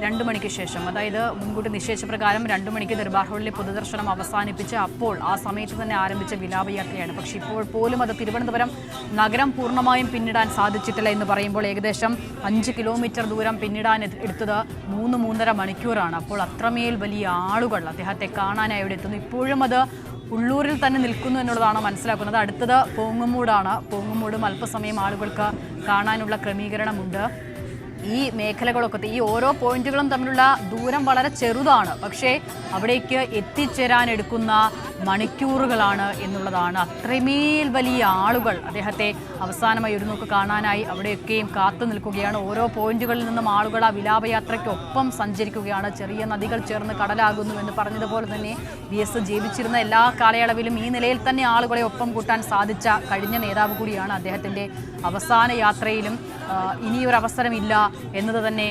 2 മണിക്ക് ശേഷം, അതായത് മുൻകൂട്ടി നിശ്ചയിച്ച പ്രകാരം 2 മണിക്ക് ദർബാർ ഹാളിലെ പൊതുദർശനം അവസാനിപ്പിച്ച് അപ്പോൾ ആ സമയത്ത് തന്നെ ആരംഭിച്ച വിലാപയാത്രയാണ്. പക്ഷേ ഇപ്പോൾ പോലും അത് തിരുവനന്തപുരം നഗരം പൂർണ്ണമായും പിന്നിടാൻ സാധിച്ചിട്ടില്ല എന്ന് പറയുമ്പോൾ ഏകദേശം 5 കിലോമീറ്റർ ദൂരം പിന്നിടാൻ എടുത്തത് 3-3.5 മണിക്കൂറാണ്. അപ്പോൾ അത്രമേൽ വലിയ ആളുകൾ അദ്ദേഹത്തെ കാണാനായി അവിടെ എത്തുന്നു. ഇപ്പോഴും അത് ഉള്ളൂരിൽ തന്നെ നിൽക്കുന്നു എന്നുള്ളതാണ് മനസ്സിലാക്കുന്നത്. അടുത്തത് പോങ്ങുമൂടാണ്. പോങ്ങുമൂടും അല്പസമയം ആളുകൾക്ക് കാണാനുള്ള ക്രമീകരണമുണ്ട്. ഈ മേഖലകളൊക്കെ, ഈ ഓരോ പോയിന്റുകളും തമ്മിലുള്ള ദൂരം വളരെ ചെറുതാണ്, പക്ഷേ അവിടേക്ക് എത്തിച്ചേരാൻ എടുക്കുന്ന മണിക്കൂറുകളാണ് എന്നുള്ളതാണ്. അത്രമേൽ വലിയ ആളുകൾ അദ്ദേഹത്തെ അവസാനമായി ഒരു നോക്ക് കാണാനായി അവിടെയൊക്കെയും കാത്തു നിൽക്കുകയാണ്. ഓരോ പോയിന്റുകളിൽ നിന്നും ആളുകൾ ആ വിലാപയാത്രയ്ക്കൊപ്പം സഞ്ചരിക്കുകയാണ്. ചെറിയ നദികൾ ചേർന്ന് കടലാകുന്നു എന്ന് പറഞ്ഞതുപോലെ തന്നെ VS ജീവിച്ചിരുന്ന എല്ലാ കാലയളവിലും ഈ നിലയിൽ തന്നെ ആളുകളെ ഒപ്പം കൂട്ടാൻ സാധിച്ച കഴിഞ്ഞ നേതാവ് കൂടിയാണ്. അദ്ദേഹത്തിൻ്റെ അവസാന യാത്രയിലും ഇനിയൊരു അവസരമില്ല എന്നത് തന്നെ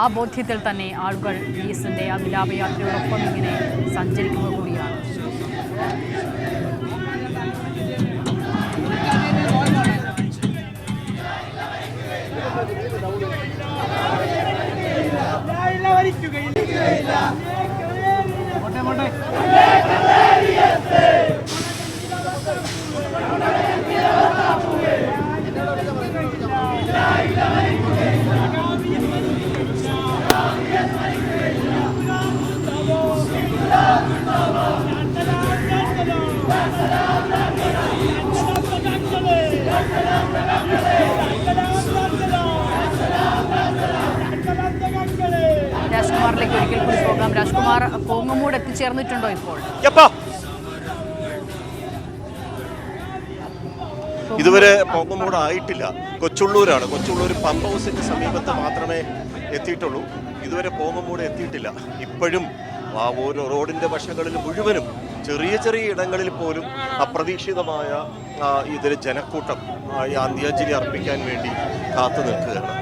ആ ബോധ്യത്തിൽ തന്നെ ആളുകൾ VSന്റെ ആ വിലാപയാത്രയോടൊപ്പം ഇങ്ങനെ സഞ്ചരിക്കുക കൂടിയാണ്. രാജ്കുമാറിലേക്ക് ഒരിക്കൽ കൂടി പോകാം. രാജ്കുമാർ, പോങ്ങുമൂട് എത്തിച്ചേർന്നിട്ടുണ്ടോ ഇപ്പോൾ? ഇതുവരെ പോങ്ങുമൂട് ആയിട്ടില്ല. കൊച്ചുള്ളൂരാണ്. കൊച്ചുള്ളൂർ പമ്പ് ഹൗസിന് സമീപത്ത് മാത്രമേ എത്തിയിട്ടുള്ളൂ. ഇതുവരെ പോങ്ങുമൂട് എത്തിയിട്ടില്ല. ഇപ്പോഴും ആ ഓരോ റോഡിൻ്റെ വശങ്ങളിൽ മുഴുവനും ചെറിയ ചെറിയ ഇടങ്ങളിൽ പോലും അപ്രതീക്ഷിതമായ ഇതിൽ ജനക്കൂട്ടം ഈ അന്ത്യാഞ്ജലി അർപ്പിക്കാൻ വേണ്ടി കാത്തു നിൽക്കുകയാണ്.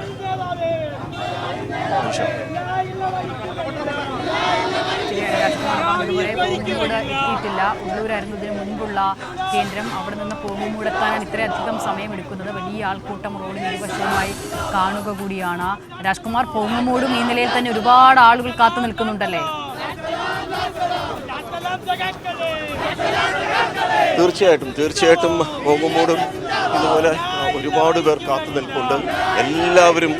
പോങ്ങുമൂട് എത്തിയിട്ടില്ല. ഉള്ളൂരായിരുന്നു ഇതിന് മുൻപുള്ള കേന്ദ്രം. അവിടെ നിന്ന് പോങ്ങുമൂടെത്താനാണ് ഇത്രയധികം സമയമെടുക്കുന്നത്. വലിയ ആൾക്കൂട്ടം റോഡിന് ഇരുവശവുമായി കാണുക കൂടിയാണ്. രാജ്കുമാർ, പോങ്ങുമൂടും ഈ നിലയിൽ തന്നെ ഒരുപാട് ആളുകൾ കാത്തു നിൽക്കുന്നുണ്ടല്ലേ? തീർച്ചയായിട്ടും പോങ്ങുമൂടും ഇതുപോലെ ഒരുപാട് പേർ കാത്തു നിൽപ്പുണ്ട്. എല്ലാവരും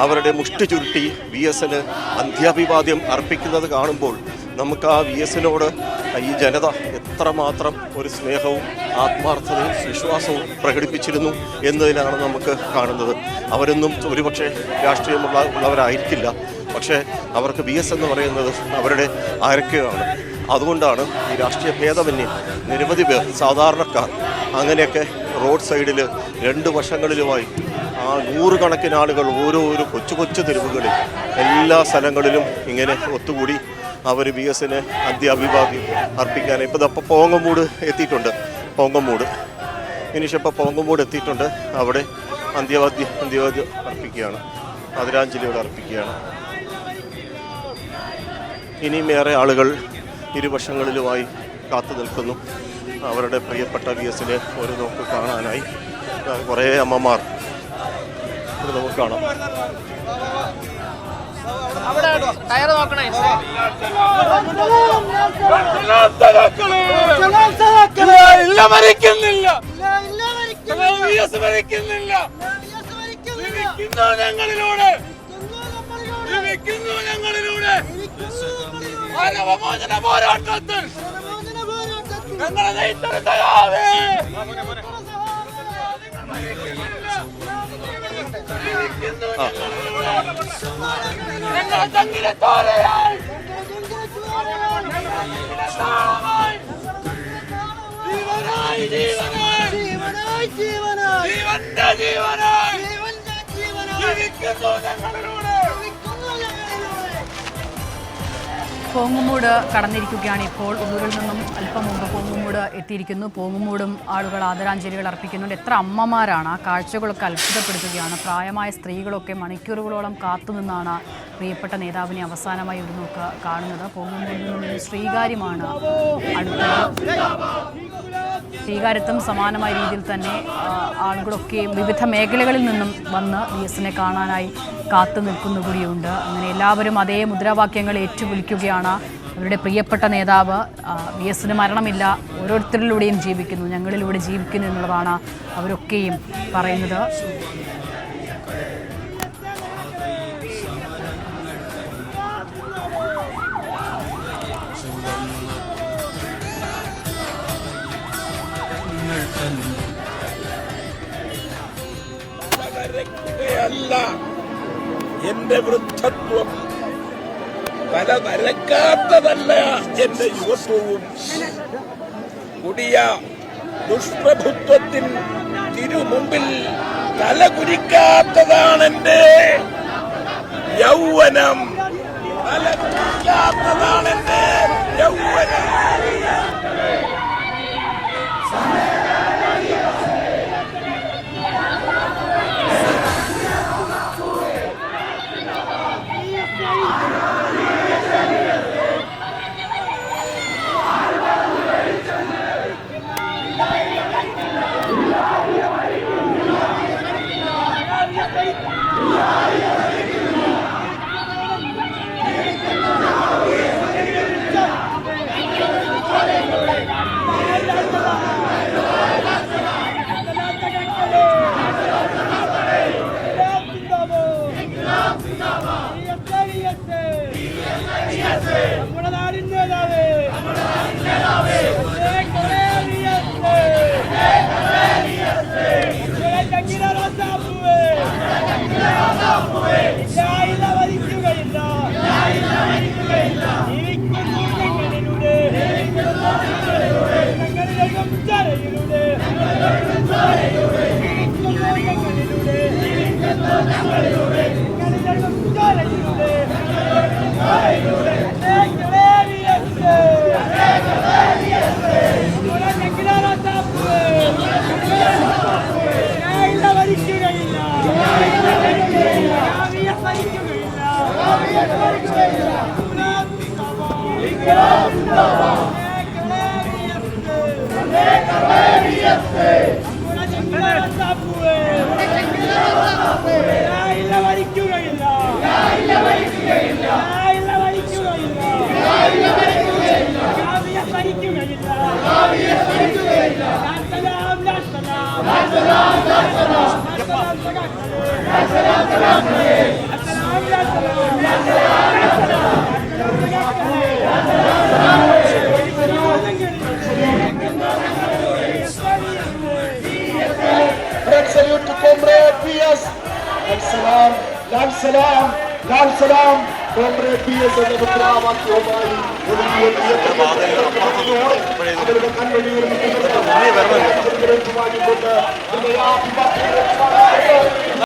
അവരുടെ മുഷ്ടി ചുരുട്ടി VSന് അന്ത്യാഭിവാദ്യം അർപ്പിക്കുന്നത് കാണുമ്പോൾ നമുക്ക് ആ VSനോട് ഈ ജനത എത്രമാത്രം ഒരു സ്നേഹവും ആത്മാർത്ഥതയും വിശ്വാസവും പ്രകടിപ്പിച്ചിരുന്നു എന്നതിലാണ് നമുക്ക് കാണുന്നത്. അവരൊന്നും ഒരുപക്ഷെ രാഷ്ട്രീയമുള്ളവരായിരിക്കില്ല, പക്ഷേ അവർക്ക് VS എന്ന് പറയുന്നത് അവരുടെ ആരൊക്കെയാണ്. അതുകൊണ്ടാണ് ഈ രാഷ്ട്രീയ ഭേദമന്യേ നിരവധി പേർ, സാധാരണക്കാർ, അങ്ങനെയൊക്കെ റോഡ് സൈഡിൽ 2 വശങ്ങളിലുമായി ആ 100 കണക്കിന് ആളുകൾ ഓരോ കൊച്ചു കൊച്ചു തെരുവുകളിൽ എല്ലാ സ്ഥലങ്ങളിലും ഇങ്ങനെ ഒത്തുകൂടി അവർ VSന് അന്ത്യാഭിവാദ്യം അർപ്പിക്കാൻ. ഇപ്പോൾ പോങ്ങുമൂട് എത്തിയിട്ടുണ്ട്. പോങ്ങുമൂട് എത്തിയിട്ടുണ്ട്. അവിടെ അന്ത്യവാദ്യം അർപ്പിക്കുകയാണ്, ആദരാഞ്ജലികൾ അർപ്പിക്കുകയാണ്. ഇനിയും ഏറെ ആളുകൾ ഇരുവശങ്ങളിലുമായി കാത്തു നിൽക്കുന്നു അവരുടെ പ്രിയപ്പെട്ട VSനെ ഒരു നോക്ക് കാണാനായി. കുറേ അമ്മമാർ ഇവിടെ നമുക്ക് കാണാം. പോരാട്ടത്തിൽ പോങ്ങുമൂട് കടന്നിരിക്കുകയാണ് ഇപ്പോൾ. ഉള്ളൂരിൽ നിന്നും അല്പം മുമ്പ് പോങ്ങുമൂട് എത്തിയിരിക്കുന്നു. പോങ്ങുമൂടും ആളുകൾ ആദരാഞ്ജലികൾ അർപ്പിക്കുന്നുണ്ട്. എത്ര അമ്മമാരാണ്! ആ കാഴ്ചകളൊക്കെ അത്ഭുതപ്പെടുത്തുകയാണ്. പ്രായമായ സ്ത്രീകളൊക്കെ മണിക്കൂറുകളോളം കാത്തുനിന്നാണ് പ്രിയപ്പെട്ട നേതാവിനെ അവസാനമായി ഒരു നോക്ക് കാണുന്നത്. പോങ്ങുമൂടിൽ നിന്നും ശ്രീകാര്യമാണ് അടുത്തത്. ശ്രീകാര്യത്തും സമാനമായ രീതിയിൽ തന്നെ ആളുകളൊക്കെ വിവിധ മേഖലകളിൽ നിന്നും വന്ന് VSനെ കാണാനായി കാത്തു നിൽക്കുന്നു കൂടിയുണ്ട്. അങ്ങനെ എല്ലാവരും അതേ മുദ്രാവാക്യങ്ങൾ ഏറ്റുവിളിക്കുകയാണ്. അവരുടെ പ്രിയപ്പെട്ട നേതാവ് VS മരണമില്ല, ഓരോരുത്തരിലൂടെയും ജീവിക്കുന്നു, ഞങ്ങളിലൂടെ ജീവിക്കുന്നു എന്നുള്ളതാണ് അവരൊക്കെയും പറയുന്നത്. എന്റെ വൃദ്ധത്വം, തല നരക്കാത്തതല്ല എന്റെ യുവത്വവും. കൊടിയ ദുഷ്പ്രഭുത്വത്തിൻ തിരുമുമ്പിൽ തല കുനിക്കാത്തതാണെന്റെ യൗവനം. തല കുനിക്കാത്തതാണെന്റെ യൗവനം. Salute to Comrade PS. Lal salam, Comrade PS എന്ന മുദ്രാവാക്യവുമായി അവരുടെ കൺവഴിയിൽ